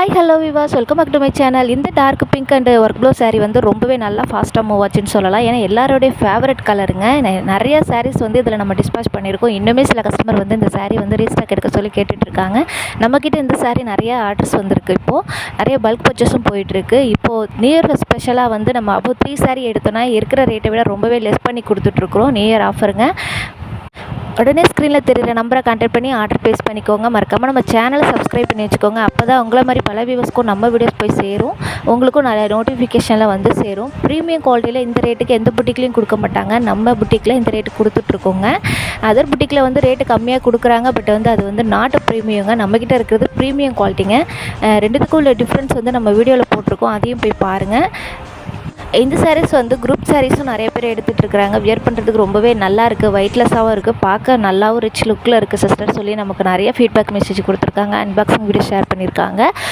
Hi hello விவாஸ், welcome back to my channel. இந்த dark pink and work blue sari வந்து ரொம்பவே நல்லா ஃபாஸ்ட்டாக மூவ் ஆச்சுன்னு சொல்லலாம். ஏன்னா எல்லாரோடைய ஃபேவரட் கலருங்க. நிறைய சாரீஸ் வந்து இதில் நம்ம டிஸ்பேச் பண்ணியிருக்கோம். இன்னுமே சில கஸ்டமர் வந்து இந்த சாரீ வந்து ரீஸ்டாக் எடுக்க சொல்லி கேட்டுட்ருக்காங்க. நம்மக்கிட்ட இந்த சாரீ நிறைய ஆர்டர்ஸ் வந்திருக்கு. இப்போது நிறைய பல்க் பர்ச்சேஸும் போயிட்டுருக்கு. இப்போது நியூ இயர் ஸ்பெஷலாக வந்து நம்ம அப்போ 3 சாரீ எடுத்தோன்னா இருக்கிற ரேட்டை விட ரொம்பவே லெஸ் பண்ணி கொடுத்துட்ருக்குறோம். New year ஆஃபருங்க. உடனே ஸ்க்ரீனில் தெரிகிற நம்பரை கான்டாக்ட் பண்ணி ஆர்டர் ப்ளேஸ் பண்ணிக்கோங்க. மறக்காமல் நம்ம சேனலை சப்ஸ்கிரைப் பண்ணி வச்சுக்கோங்க. அப்போ தான் உங்களை மாதிரி பல வியூவர்ஸ்க்கும் நம்ம வீடியோஸ் போய் சேரும், உங்களுக்கும் நிறைய நோட்டிஃபிகேஷனில் வந்து சேரும். ப்ரீமியம் குவாலிட்டியில் இந்த ரேட்டுக்கு எந்த புட்டிக்லையும் கொடுக்க மாட்டாங்க. நம்ம புட்டிக்கில் இந்த ரேட்டு கொடுத்துட்ருக்கோங்க. அதர் புட்டிக்கில் வந்து ரேட்டு கம்மியாக கொடுக்குறாங்க. பட் வந்து அது வந்து நாட்டு ப்ரீமியங்க. நம்மக்கிட்ட இருக்கிறது ப்ரீமியம் குவாலிட்டிங்க. ரெண்டுத்துக்கும் உள்ள டிஃப்ரென்ஸ் வந்து நம்ம வீடியோவில் போட்டிருக்கோம், அதையும் போய் பாருங்கள். இந்த சாரீஸ் வந்து குரூப் சாரீஸும் நிறைய பேர் எடுத்துகிட்டு இருக்கிறாங்க. வியர் பண்ணுறதுக்கு ரொம்பவே நல்லா இருக்குது, வெயிட்லெஸ்ஸாகவும் இருக்குது, பார்க்க நல்லாவும் ரிச் லுக்கில் இருக்குது சிஸ்டர் சொல்லி நமக்கு நிறைய ஃபீட்பேக் மெசேஜ் கொடுத்துருக்காங்க. அன்பாக்சிங் வீடியோ ஷேர் பண்ணியிருக்காங்க.